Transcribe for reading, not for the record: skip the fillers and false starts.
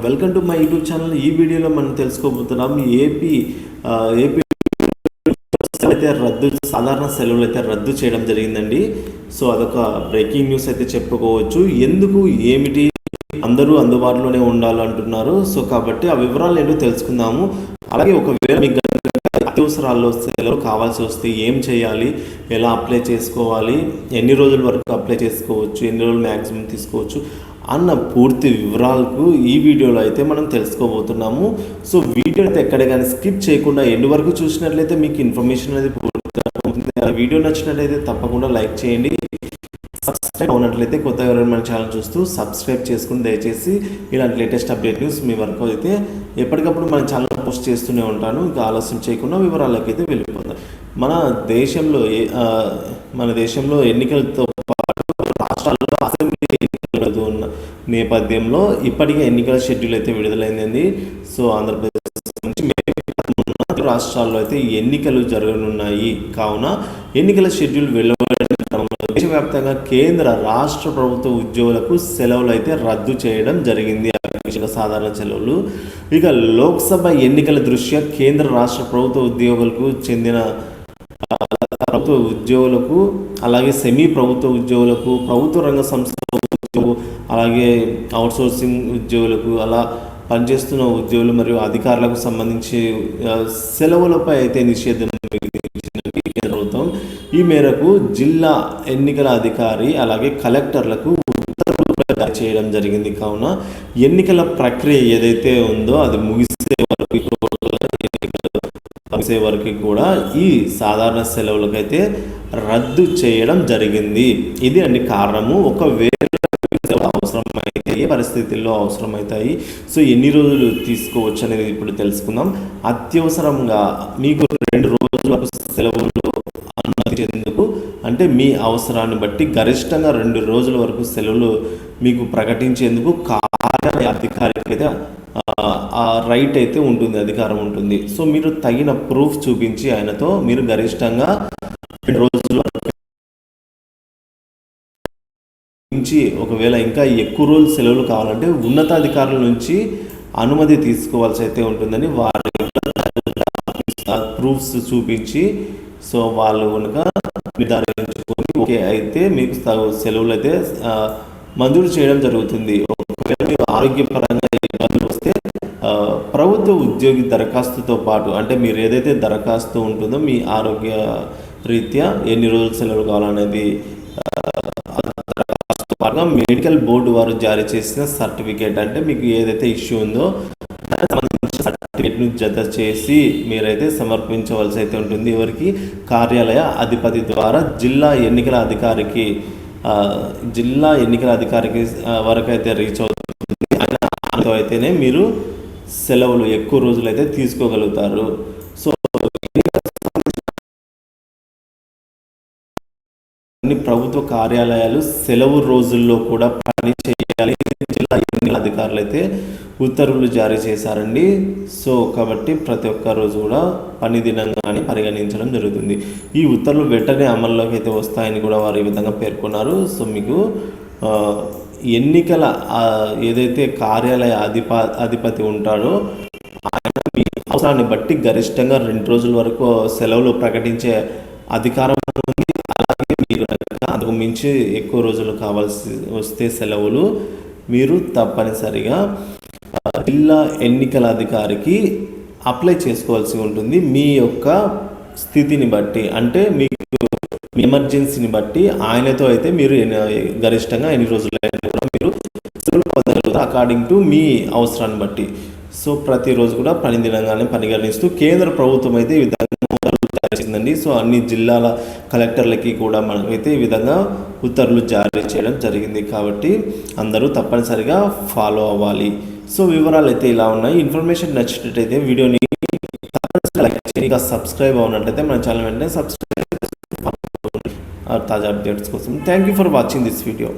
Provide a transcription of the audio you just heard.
Welcome to my YouTube channel. ఈ వీడియోలో మనం తెలుసుకోబోతున్నాం ఏపీ అయితే సాధారణ సెలవులు అయితే రద్దు చేయడం జరిగిందండి. సో అదొక బ్రేకింగ్ న్యూస్ అయితే చెప్పుకోవచ్చు. ఎందుకు ఏమిటి అందరూ అందుబాటులోనే ఉండాలంటున్నారు. సో కాబట్టి ఆ వివరాలు ఏంటో తెలుసుకుందాము. అలాగే ఒకవేళ మీకు అత్యవసరాల్లో సెలవు కావాల్సి వస్తే ఏం చేయాలి, ఎలా అప్లై చేసుకోవాలి, ఎన్ని రోజుల వరకు అప్లై చేసుకోవచ్చు, ఎన్ని రోజులు మ్యాక్సిమం తీసుకోవచ్చు అన్న పూర్తి వివరాలకు ఈ వీడియోలో అయితే మనం తెలుసుకోబోతున్నాము. సో వీడియో అయితే ఎక్కడ కానీ స్కిప్ చేయకుండా ఎండ్ వరకు చూసినట్లయితే మీకు ఇన్ఫర్మేషన్ అనేది పూర్తిగా ఉంటుంది. ఆ వీడియో నచ్చినట్లయితే తప్పకుండా లైక్ చేయండి. సబ్స్క్రైబ్ అవునట్లయితే కొత్తగా ఎవరైనా మన ఛానల్ చూస్తూ సబ్స్క్రైబ్ చేసుకుని దయచేసి ఇలాంటి లేటెస్ట్ అప్డేట్ న్యూస్ మీ వరకు అయితే ఎప్పటికప్పుడు మన ఛానల్ పోస్ట్ చేస్తూనే ఉంటాను. ఇంకా ఆలస్యం చేయకుండా వివరాలకి అయితే వెళ్ళిపోతాం. మన దేశంలో ఎన్నికలతో పాటు రాష్ట్రాల్లో అసెంబ్లీ ఎన్నికలు ఉన్న నేపథ్యంలో ఇప్పటికే ఎన్నికల షెడ్యూల్ అయితే విడుదలైంది. సో ఆంధ్రప్రదేశ్ నుంచి రాష్ట్రాల్లో అయితే ఎన్నికలు జరగనున్నాయి. కావున ఎన్నికల షెడ్యూల్ దేశవ్యాప్తంగా కేంద్ర రాష్ట్ర ప్రభుత్వ ఉద్యోగులకు సెలవులు అయితే రద్దు చేయడం జరిగింది. సాధారణ సెలవులు. ఇక లోక్సభ ఎన్నికల దృష్ట్యా కేంద్ర రాష్ట్ర ప్రభుత్వ ఉద్యోగులకు చెందిన ప్రభుత్వ ఉద్యోగులకు, అలాగే సెమీ ప్రభుత్వ ఉద్యోగులకు, ప్రభుత్వ రంగ సంస్థల ఉద్యోగులు, అలాగే అవుట్సోర్సింగ్ ఉద్యోగులకు, అలా పనిచేస్తున్న ఉద్యోగులు మరియు అధికారులకు సంబంధించి సెలవులపై అయితే నిషేధం కేంద్ర ప్రభుత్వం. ఈ మేరకు జిల్లా ఎన్నికల అధికారి అలాగే కలెక్టర్లకు ఉత్తర్వులు జారీ చేయడం జరిగింది. కావున ఎన్నికల ప్రక్రియ ఏదైతే ఉందో అది ముగిసే వరకు కూడా ఈ సాధారణ సెలవులకైతే రద్దు చేయడం జరిగింది. ఇది అన్ని కారణము. ఒకవేళ అవసరమైతే ఏ పరిస్థితుల్లో అవసరమవుతాయి, సో ఎన్ని రోజులు తీసుకోవచ్చు అనేది ఇప్పుడు తెలుసుకుందాం. అత్యవసరంగా మీకు 2 రోజుల సెలవులు అనుమతించేందుకు, అంటే మీ అవసరాన్ని బట్టి గరిష్టంగా 2 రోజుల వరకు సెలవులు మీకు ప్రకటించేందుకు కార్యాలయ అధికారికి అయితే ఆ రైట్ అయితే ఉంటుంది, అధికారం ఉంటుంది. సో మీరు తగిన ప్రూఫ్ చూపించి ఆయనతో మీరు గరిష్టంగా 2 రోజుల నుంచి, ఒకవేళ ఇంకా ఎక్కువ రోజులు సెలవులు కావాలంటే ఉన్నతాధికారుల నుంచి అనుమతి తీసుకోవాల్సి అయితే ఉంటుందని వారి ప్రూఫ్స్ చూపించి సో వాళ్ళు కనుక నిర్ధారించుకొని ఓకే అయితే మీకు సెలవులు అయితే మంజూరు చేయడం జరుగుతుంది. ఒకవేళ మీరు ఆరోగ్యపరంగా ఇబ్బందులు వస్తే ప్రభుత్వ ఉద్యోగి దరఖాస్తుతో పాటు, అంటే మీరు ఏదైతే దరఖాస్తు ఉంటుందో మీ ఆరోగ్య రీత్యా ఎన్ని రోజులు సెలవులు కావాలనేది దరఖాస్తు పాటుగా మెడికల్ బోర్డు వారు జారీ చేసిన సర్టిఫికేట్, అంటే మీకు ఏదైతే ఇష్యూ ఉందో సర్టిఫికేట్ను జత చేసి మీరైతే సమర్పించవలసి అయితే ఉంటుంది. ఎవరికి? కార్యాలయ అధిపతి ద్వారా జిల్లా ఎన్నికల అధికారికి వరకు అయితే రీచ్ అవుతుంది. దాంతో అయితేనే మీరు సెలవులు ఎక్కువ రోజులు అయితే తీసుకోగలుగుతారు. సో అన్ని ప్రభుత్వ కార్యాలయాలు సెలవు రోజుల్లో కూడా పని చేయాలి. జిల్లా ఎన్నికల అధికారులు అయితే ఉత్తర్వులు జారీ చేశారండి. సో కాబట్టి ప్రతి ఒక్క రోజు కూడా పని దినంగానే పరిగణించడం జరుగుతుంది. ఈ ఉత్తర్వులు వెంటనే అమల్లోకి అయితే వస్తాయని కూడా వారు ఈ విధంగా పేర్కొన్నారు. సో మీకు ఎన్నికల ఏదైతే కార్యాలయ అధిపతి ఉంటాడో ఆయన మీ అవసరాన్ని బట్టి గరిష్టంగా 2 రోజుల వరకు సెలవులు ప్రకటించే అధికారం ఉంది. అలాగే మీరు అంతకు మించి ఎక్కువ రోజులు కావాల్సి వస్తే సెలవులు మీరు తప్పనిసరిగా జిల్లా ఎన్నికల అధికారికి అప్లై చేసుకోవాల్సి ఉంటుంది. మీ యొక్క స్థితిని బట్టి, అంటే మీకు ఎమర్జెన్సీని బట్టి ఆయనతో అయితే మీరు గరిష్టంగా ఎన్ని రోజులైనా కూడా మీరు సెలవులు పొందగలుగుతారు అకార్డింగ్ టు మీ అవసరాన్ని బట్టి. సో ప్రతిరోజు కూడా పని దినంగానే పరిగణిస్తూ కేంద్ర ప్రభుత్వం అయితే ఈ విధంగా చేసిందండి. సో అన్ని జిల్లాల కలెక్టర్లకి కూడా మనకైతే ఈ విధంగా ఉత్తర్వులు జారీ చేయడం జరిగింది. కాబట్టి అందరూ తప్పనిసరిగా ఫాలో అవ్వాలి. సో వివరాలు అయితే ఇలా ఉన్నాయి. ఇన్ఫర్మేషన్ నచ్చినట్టయితే వీడియోని తప్పనిసరిగా లైక్ చేయండి. సబ్స్క్రైబ్ అవునట్టయితే మన ఛానల్ వెంటనే సబ్స్క్రైబ్ తాజా అప్డేట్స్ కోసం. Thank you for watching this video.